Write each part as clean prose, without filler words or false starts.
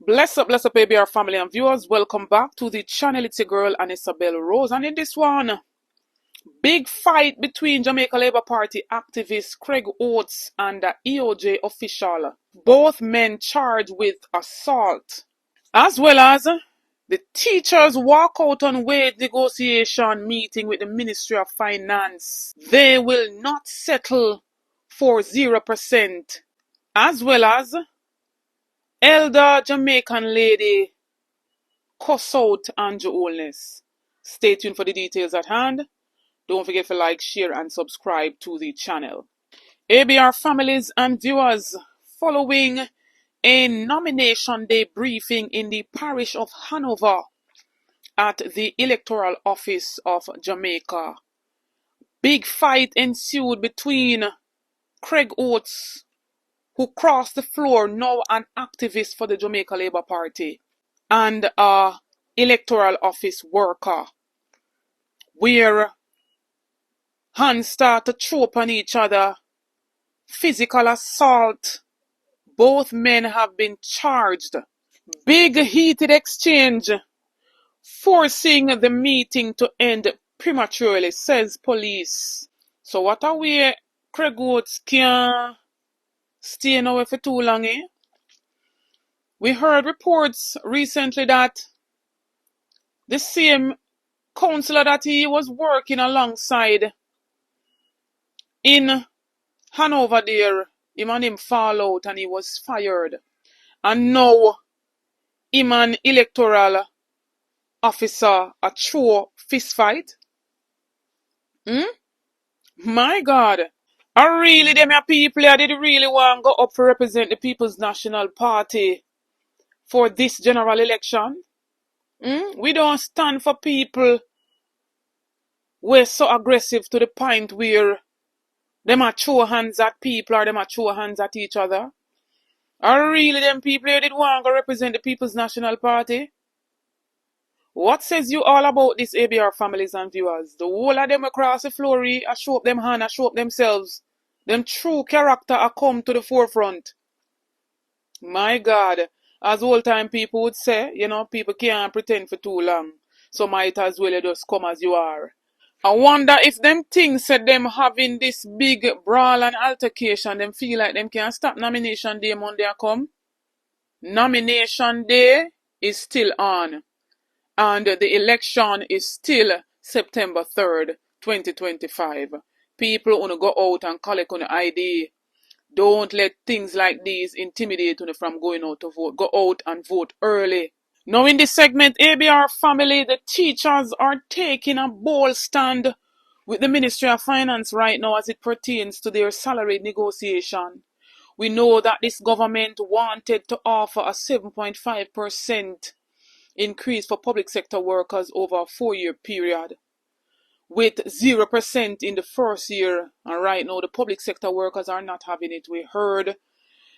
Bless up, ABR family and viewers. Welcome back to the channel. It's your girl, Isabel Rose. And in this one, big fight between Jamaica Labour Party activist Craig Oates and the EOJ official. Both men charged with assault. As well as the teachers walk out on wage negotiation meeting with the Ministry of Finance. They will not settle for 0%. As well as elder Jamaican lady cuss out Anju. Stay tuned for the details at hand. Don't forget to like, share and subscribe to the channel. ABR families and viewers, following a nomination day briefing in the parish of Hanover at the Electoral Office of Jamaica, big fight ensued between Craig Oates, who crossed the floor, now an activist for the Jamaica Labour Party, and a electoral office worker, where hands start to throw upon each other, physical assault. Both men have been charged. Big heated exchange, forcing the meeting to end prematurely, says police. So what are we? Craig Oates can't stay away for too long, eh? We heard reports recently that the same councillor that he was working alongside in Hanover there, him and him fall out and he was fired. And now, him and electoral officer a true fist fight. My God. Are really them your people here did really want to go up to represent the People's National Party for this general election? We don't stand for people we're so aggressive to the point where them are throw hands at people or them are throw hands at each other. Are really them people here did want to represent the People's National Party? What says you all about this, ABR families and viewers? The whole of them across the floor I show up them hand, I show up themselves. Them true character are come to the forefront. My God. As old time people would say, people can't pretend for too long. So might as well just come as you are. I wonder if them things said them having this big brawl and altercation, them feel like them can't stop nomination day Monday come. Nomination day is still on. And the election is still September 3rd, 2025. People wanna go out and collect on the ID. Don't let things like these intimidate you from going out to vote. Go out and vote early. Now in this segment, ABR family, the teachers are taking a bold stand with the Ministry of Finance right now as it pertains to their salary negotiation. We know that this government wanted to offer a 7.5% increase for public sector workers over a 4-year period, with 0% in the first year. And right now, the public sector workers are not having it. We heard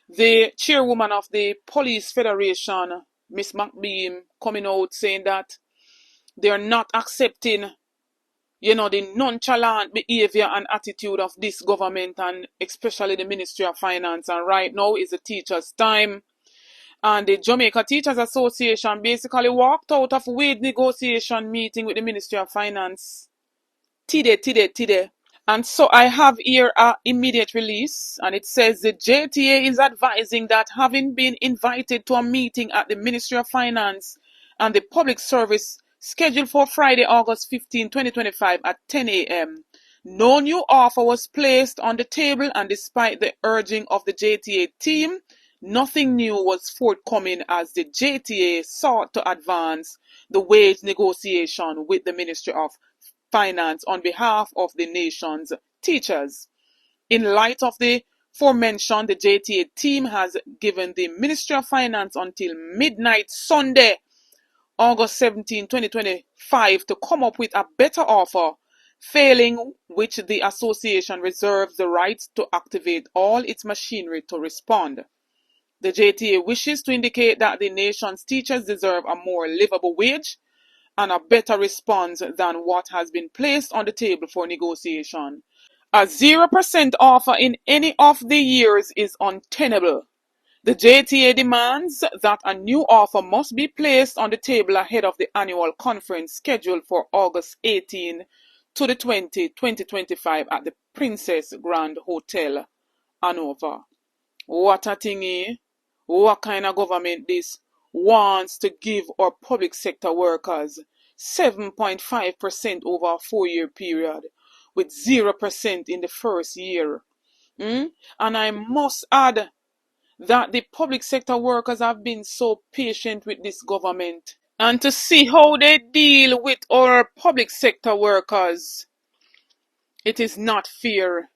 the chairwoman of the Police Federation, Miss McBeam, coming out saying that they are not accepting, the nonchalant behavior and attitude of this government and especially the Ministry of Finance. And right now is the teachers' time. And the Jamaica Teachers Association basically walked out of wage negotiation meeting with the Ministry of Finance today. And so I have here an immediate release, and it says the JTA is advising that having been invited to a meeting at the Ministry of Finance and the Public Service scheduled for Friday, August 15, 2025 at 10 a.m., no new offer was placed on the table, and despite the urging of the JTA team, nothing new was forthcoming as the JTA sought to advance the wage negotiation with the Ministry of Finance on behalf of the nation's teachers. In light of the aforementioned, the JTA team has given the Ministry of Finance until midnight Sunday, August 17, 2025 to come up with a better offer, failing which the association reserves the right to activate all its machinery to respond. The JTA wishes to indicate that the nation's teachers deserve a more livable wage and a better response than what has been placed on the table for negotiation. A 0% offer in any of the years is untenable. The JTA demands that a new offer must be placed on the table ahead of the annual conference scheduled for August 18 to the 2025 at the Princess Grand Hotel, Hanover. What a thingy! What kind of government this wants to give our public sector workers 7.5% over a 4-year period with 0% in the first year? And I must add that the public sector workers have been so patient with this government. And to see how they deal with our public sector workers, it is not fair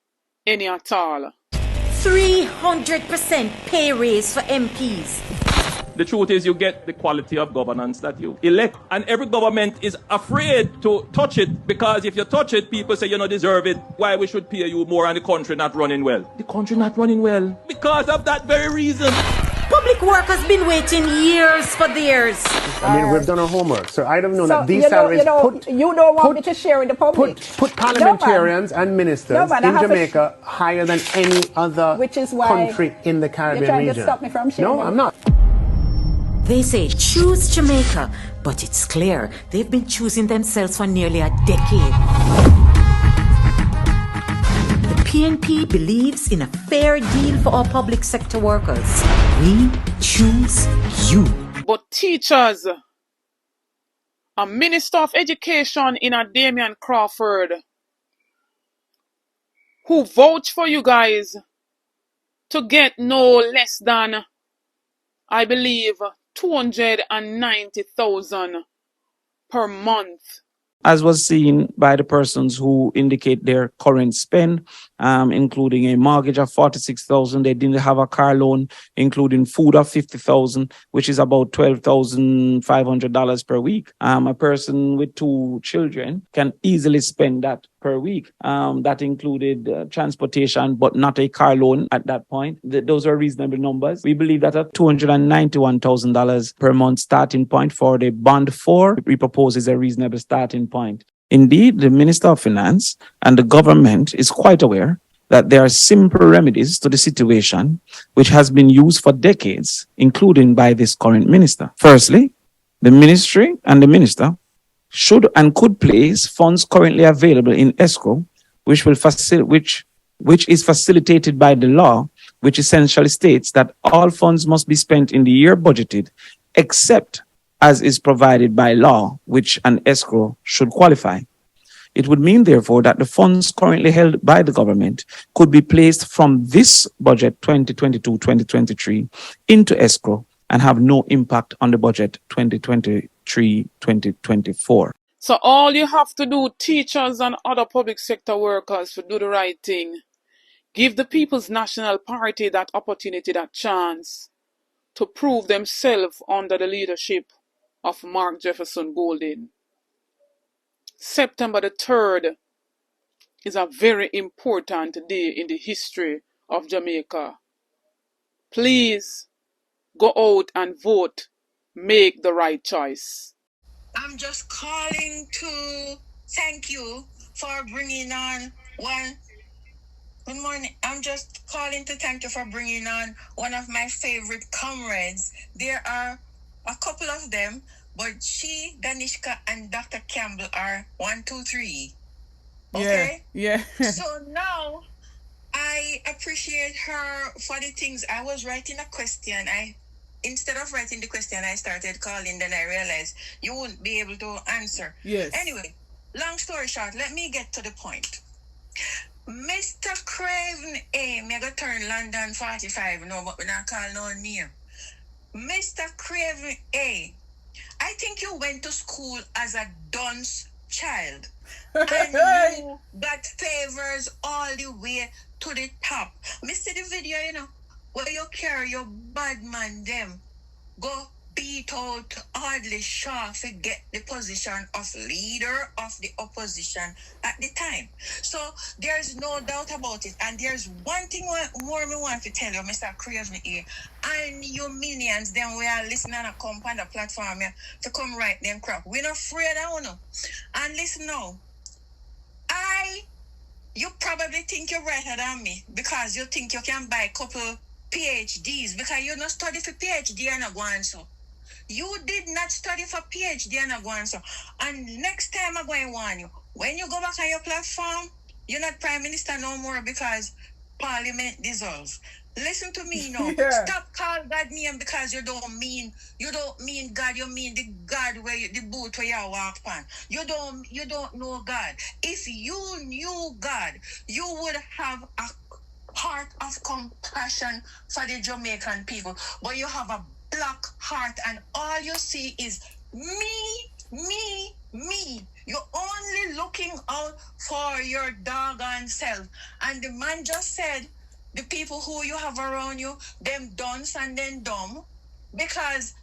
any at all. 300% pay raise for MPs. The truth is you get the quality of governance that you elect. And every government is afraid to touch it because if you touch it, people say you don't deserve it. Why we should pay you more and the country not running well? The country not running well because of that very reason. Public workers been waiting years for theirs. I mean, we've done our homework. So I don't know that these salaries you don't want me to share with the public. Put parliamentarians and ministers in Jamaica higher than any other country in the Caribbean you're trying region. to stop me from sharing. No, I'm not. They say choose Jamaica, but it's clear they've been choosing themselves for nearly a decade. The PNP believes in a fair deal for our public sector workers. We choose you. But teachers, a Minister of Education in a Damian Crawford, who vouch for you guys to get no less than, I believe, 290,000 per month. As was seen by the persons who indicate their current spend, including a mortgage of 46,000. They didn't have a car loan, including food of 50,000, which is about $12,500 per week. A person with 2 children can easily spend that per week. That included transportation, but not a car loan at that point. Those are reasonable numbers. We believe that at $291,000 per month starting point for the bond 4, we propose is a reasonable starting point. Indeed, the Minister of Finance and the government is quite aware that there are simple remedies to the situation which has been used for decades, including by this current minister. Firstly, the ministry and the minister should and could place funds currently available in escrow, which is facilitated by the law, which essentially states that all funds must be spent in the year budgeted, except as is provided by law, which an escrow should qualify. It would mean, therefore, that the funds currently held by the government could be placed from this budget 2022-2023 into escrow and have no impact on the budget 2023-2024. So all you have to do, teachers and other public sector workers, to do the right thing. Give the People's National Party that opportunity, that chance to prove themselves under the leadership of Mark Jefferson Golden. September the 3rd is a very important day in the history of Jamaica. Please go out and vote. Make the right choice. I'm just calling to thank you for bringing on one. Good morning. I'm just calling to thank you for bringing on one of my favorite comrades. There are a couple of them, but she, Danishka, and Dr. Campbell are 1, 2, 3. Okay? Yeah. So now I appreciate her for the things. I was writing a question. Instead of writing the question, I started calling. Then I realized you wouldn't be able to answer. Yes. Anyway, long story short, let me get to the point. Mr. Craven A, me go turn London 45, no, but we not call no name. Mr. Craven A, I think you went to school as a dunce child. And you got favors all the way to the top. Me see the video, where you carry your bad man them. Go beat out Audley Shaw to get the position of leader of the opposition at the time. So there's no doubt about it. And there's one thing more me want to tell you, Mr. Craven here, and you minions, them we are listening and come on the platform here to come write them crap. We're not afraid of you. And listen now, you probably think you're better than me because you think you can buy a couple PhDs because you not study for PhD and a go on so. You did not study for PhD and a go on so. And next time I'm going to warn you, when you go back on your platform, you're not Prime Minister no more because Parliament dissolves. Listen to me now. Yeah. Stop calling God name because you don't mean God. You mean the God where the boot where you walk on. You don't know God. If you knew God, you would have a heart of compassion for the Jamaican people. But you have a black heart, and all you see is me. You're only looking out for your doggone self. And the man just said, the people who you have around you, them dunce and then dumb, because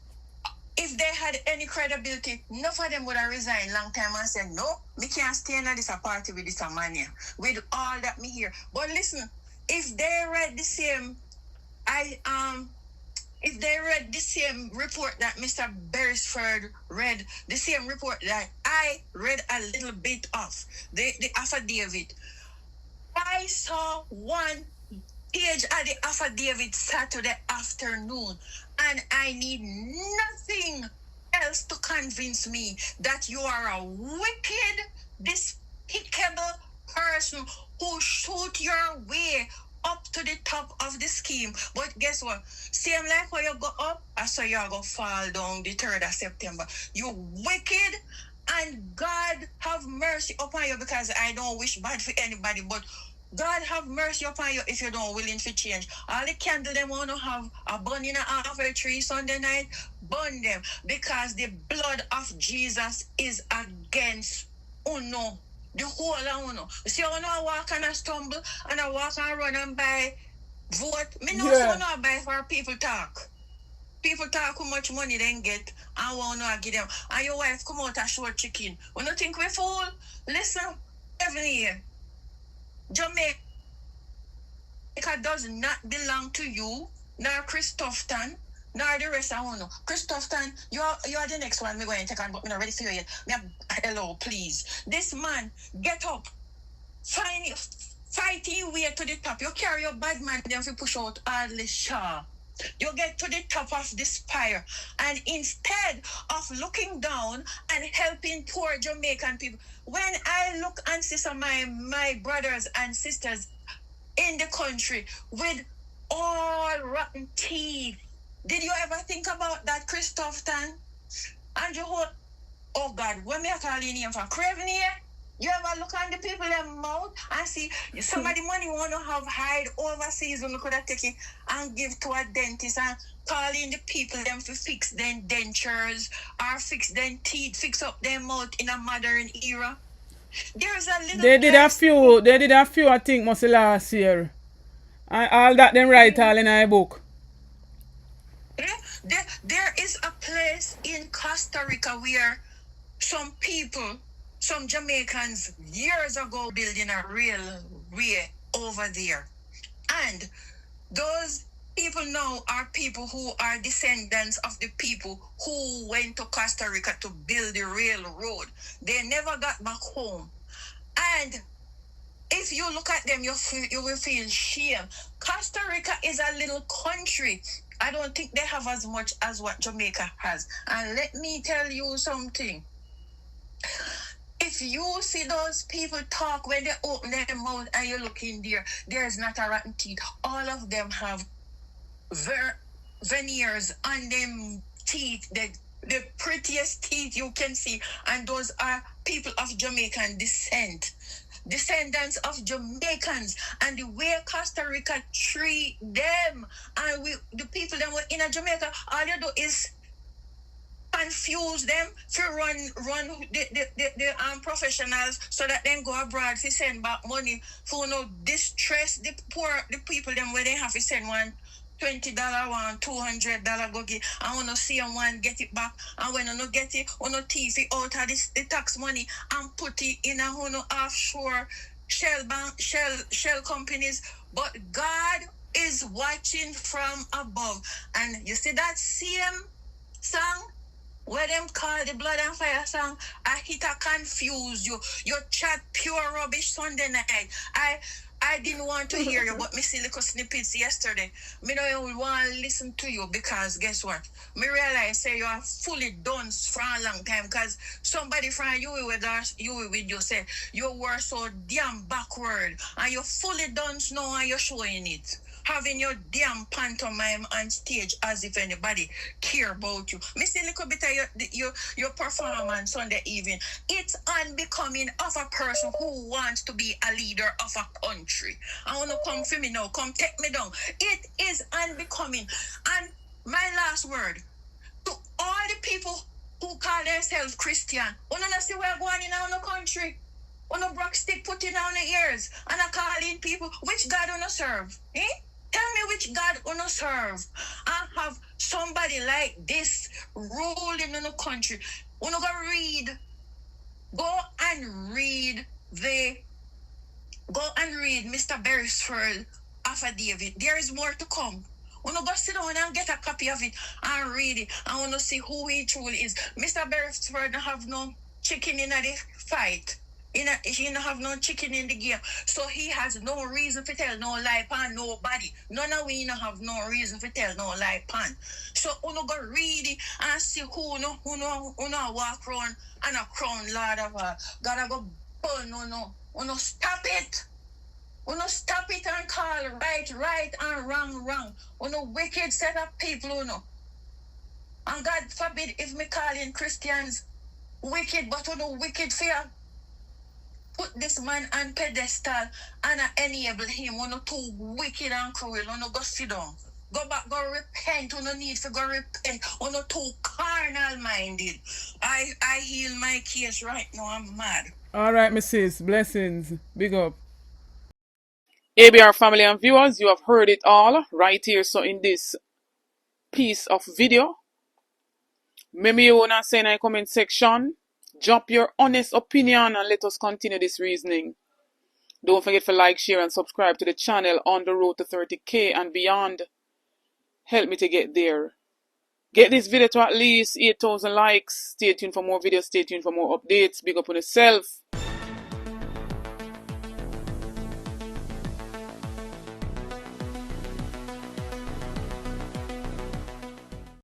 if they had any credibility, none of them would have resigned long time and said, no, me can't stay in this party with this man here, with all that me hear. But listen, if they read the same, if they read the same report that Mr. Beresford read, the same report that I read a little bit of, the affidavit, I saw one page at the affidavit Saturday afternoon, and I need nothing else to convince me that you are a wicked, despicable person who shoot your way up to the top of the scheme. But guess what? Same like when you go up, I saw you go fall down the 3rd of September. You wicked, and God have mercy upon you, because I don't wish bad for anybody, but God have mercy upon you if you don't willing to change. All the candle them want to have a burn in a half a tree Sunday night, burn them, because the blood of Jesus is against Enuh. The whole of Enuh. See how I walk and I stumble and I walk and run and buy vote. Me know so not buy for people talk. People talk how much money they get and want to give them. And your wife come out and show chicken. When you think we fool, listen, every year. Jamaica does not belong to you, nor Christopherton, nor the rest of Enuh. Christopherton, you are the next one. Me going to take on, but me not ready for you yet. Hello, please. This man, get up, fight your way to the top. You carry your bad man, then you push out Adley Shaw. You get to the top of the spire, and instead of looking down and helping poor Jamaican people, when I look and see some of my brothers and sisters in the country with all rotten teeth, did you ever think about that, Christopherton? Anju, oh God, when me I call your name for Craven here? You ever look on the people in their mouth and see some of the money you want to have hide overseas when you could have taken and give to a dentist and call in the people them to fix their dentures or fix their teeth, fix up their mouth in a modern era? There's a little They did a few I think must last year. And all that them write all in our book. There is a place in Costa Rica where some people, some Jamaicans years ago building a railway over there. And those people now are people who are descendants of the people who went to Costa Rica to build the railroad. They never got back home. And if you look at them, you will feel shame. Costa Rica is a little country. I don't think they have as much as what Jamaica has. And let me tell you something. If you see those people talk when they open their mouth and you look in there, there's not a rotten teeth. All of them have veneers on them teeth, the prettiest teeth you can see. And those are people of Jamaican descent. Descendants of Jamaicans, and the way Costa Rica treat them, and the people that were in Jamaica, all you do is confuse them to run the professionals so that then go abroad to send back money for no distress the people them where they have to send one $20, one $200 go get, and when you see one get it back, and when you no get it, when you thief it out of the tax money and put it in a offshore shell companies. But God is watching from above. And you see that same song where them call the Blood and Fire song, I hit a confuse you. You chat pure rubbish Sunday night. I didn't want to hear you, but me see little snippets yesterday. Me don't want to listen to you because guess what? Me realize say you are fully done for a long time because somebody from you with you say you were so damn backward and you fully done now and you're showing it. Having your damn pantomime on stage as if anybody care about you. Me see a little bit of your performance Sunday evening. It's unbecoming of a person who wants to be a leader of a country. I want to come for me now. Come take me down. It is unbecoming. And my last word to all the people who call themselves Christian. You don't see where going in our country. On a brock stick put it down the ears and I calling people which God wanna serve. Eh? Tell me which God wanna serve. I have somebody like this ruling in the country. Wanna go and read Mr. Beresford affidavit. There is more to come. Wanna go sit down and get a copy of it and read it. I wanna see who he truly is. Mr. Beresford don't have no chicken in the fight. He don't have no chicken in the game. So he has no reason to tell no lie pan nobody. None of we don't have no reason to tell no lie pan. So uno go read it and see who no walk around and a crown Lord of all. Gotta go burn uno stop it. Uno stop it and call right and wrong. Uno wicked set of people uno. And God forbid if me calling Christians wicked, but uno wicked fear. Put this man on pedestal and enable him. We're not too wicked and cruel. We're not go sit down. Go back, go repent. We no need to go repent. We're not too carnal minded. I heal my case right now. I'm mad. All right, Mrs. Blessings. Big up. ABR family and viewers, you have heard it all right here. So in this piece of video, maybe you wanna say in the comment section, drop your honest opinion and let us continue this reasoning. Don't forget to like, share and subscribe to the channel on the road to 30K and beyond. Help me to get there. Get this video to at least 8,000 likes. Stay tuned for more videos. Stay tuned for more updates. Big up on yourself.